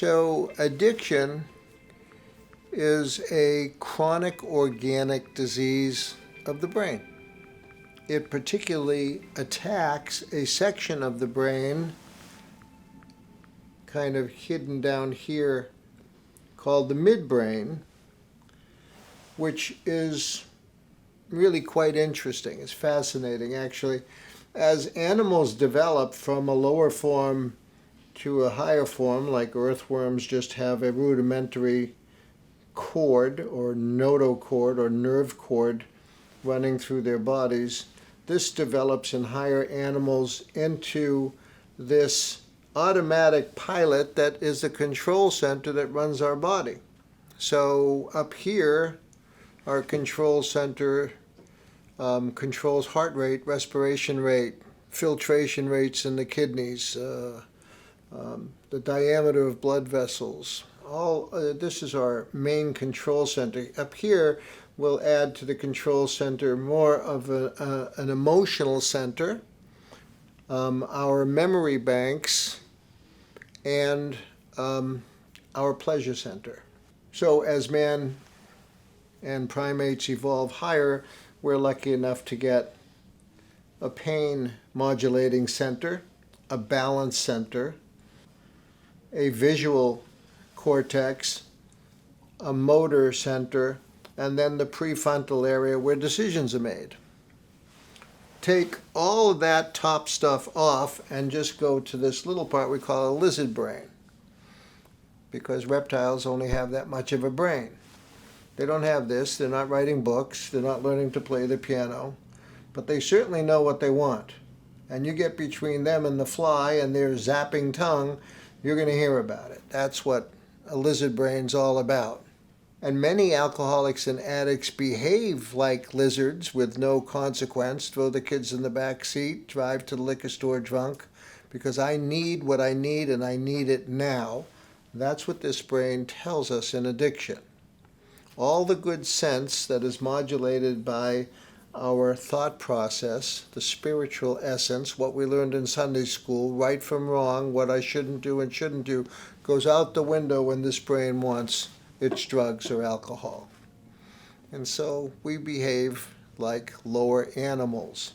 So addiction is a chronic organic disease of the brain. It particularly attacks a section of the brain, kind of hidden down here, called the midbrain, which is really quite interesting. It's fascinating, actually. As animals develop from a lower form to a higher form, like earthworms just have a rudimentary cord or notochord or nerve cord running through their bodies, this develops in higher animals into this automatic pilot that is the control center that runs our body. So up here, our control center controls heart rate, respiration rate, filtration rates in the kidneys, the diameter of blood vessels. This is our main control center. Up here, we'll add to the control center more of an emotional center, our memory banks, and our pleasure center. So as man and primates evolve higher, we're lucky enough to get a pain modulating center, a balance center, a visual cortex, a motor center, and then the prefrontal area where decisions are made. Take all of that top stuff off and just go to this little part we call a lizard brain, because reptiles only have that much of a brain. They don't have this, they're not writing books, they're not learning to play the piano, but they certainly know what they want. And you get between them and the fly and their zapping tongue, you're going to hear about it. That's what a lizard brain's all about. And many alcoholics and addicts behave like lizards with no consequence, throw the kids in the back seat, drive to the liquor store drunk, because I need what I need and I need it now. That's what this brain tells us in addiction. All the good sense that is modulated by our thought process, the spiritual essence, what we learned in Sunday school, right from wrong, what I shouldn't do and shouldn't do, goes out the window when this brain wants its drugs or alcohol. And so we behave like lower animals.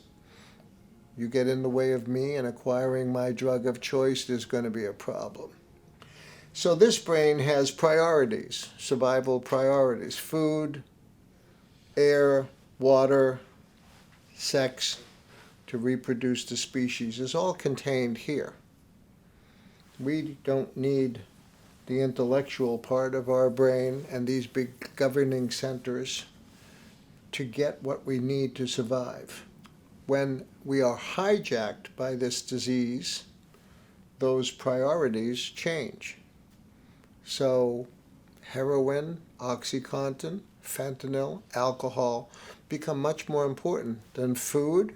You get in the way of me and acquiring my drug of choice, there's going to be a problem. So this brain has priorities, survival priorities: food, air, water, sex, to reproduce the species is all contained here. We don't need the intellectual part of our brain and these big governing centers to get what we need to survive. When we are hijacked by this disease, those priorities change. So heroin, OxyContin, fentanyl, alcohol become much more important than food,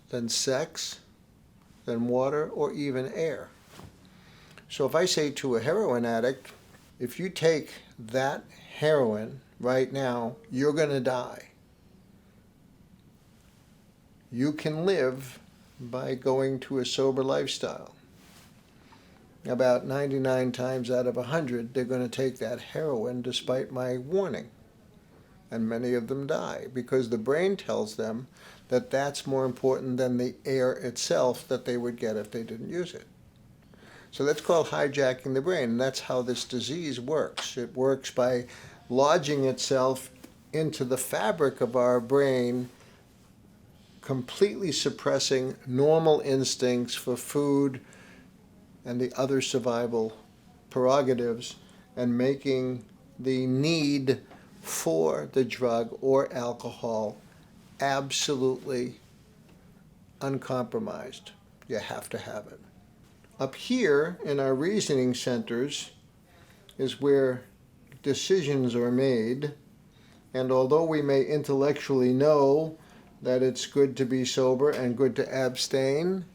than sex, than water, or even air. So if I say to a heroin addict, if you take that heroin right now, you're going to die. You can live by going to a sober lifestyle. About 99 times out of 100, they're going to take that heroin despite my warning. And many of them die because the brain tells them that that's more important than the air itself that they would get if they didn't use it. So that's called hijacking the brain, and that's how this disease works. It works by lodging itself into the fabric of our brain, completely suppressing normal instincts for food and the other survival prerogatives, and making the need for the drug or alcohol absolutely uncompromised. You have to have it. Up here in our reasoning centers is where decisions are made, and although we may intellectually know that it's good to be sober and good to abstain,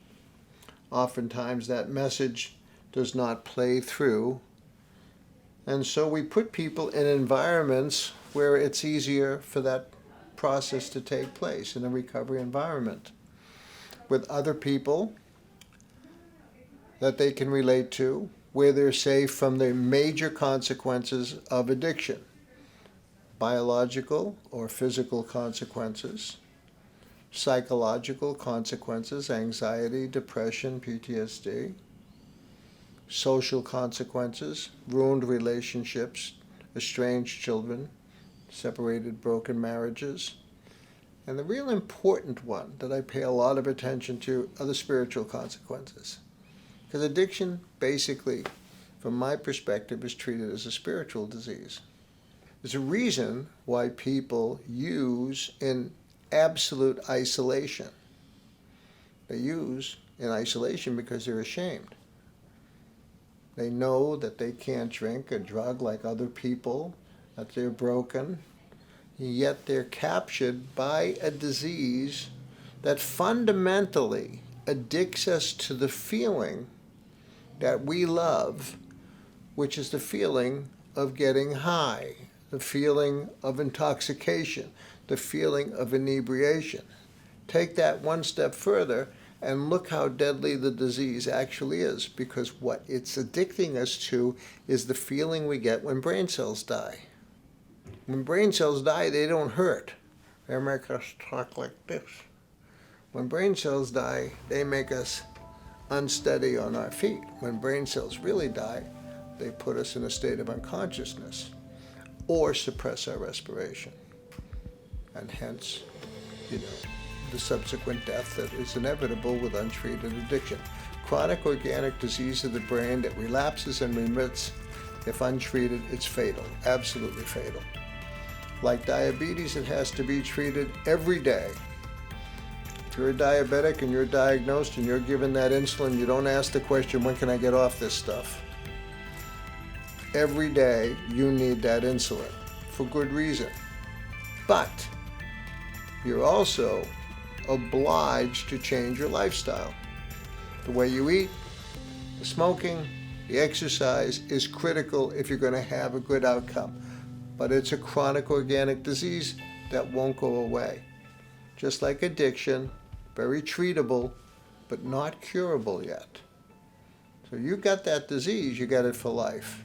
oftentimes that message does not play through. And so we put people in environments where it's easier for that process to take place, in a recovery environment, with other people that they can relate to, where they're safe from the major consequences of addiction, biological or physical consequences, psychological consequences, anxiety, depression, PTSD, social consequences, ruined relationships, estranged children, separated, broken marriages. And the real important one that I pay a lot of attention to are the spiritual consequences. Because addiction, basically, from my perspective, is treated as a spiritual disease. There's a reason why people use in absolute isolation. They use in isolation because they're ashamed. They know that they can't drink a drug like other people, that they're broken, yet they're captured by a disease that fundamentally addicts us to the feeling that we love, which is the feeling of getting high, the feeling of intoxication, the feeling of inebriation. Take that one step further and look how deadly the disease actually is, because what it's addicting us to is the feeling we get when brain cells die. When brain cells die, they don't hurt. They make us talk like this. When brain cells die, they make us unsteady on our feet. When brain cells really die, they put us in a state of unconsciousness or suppress our respiration. And hence, the subsequent death that is inevitable with untreated addiction. Chronic organic disease of the brain that relapses and remits. If untreated, it's fatal, absolutely fatal. Like diabetes, it has to be treated every day. If you're a diabetic and you're diagnosed and you're given that insulin, you don't ask the question, when can I get off this stuff? Every day you need that insulin for good reason. But you're also obliged to change your lifestyle. The way you eat, the smoking, the exercise is critical if you're going to have a good outcome. But it's a chronic organic disease that won't go away. Just like addiction, very treatable, but not curable yet. So you got that disease, you got it for life.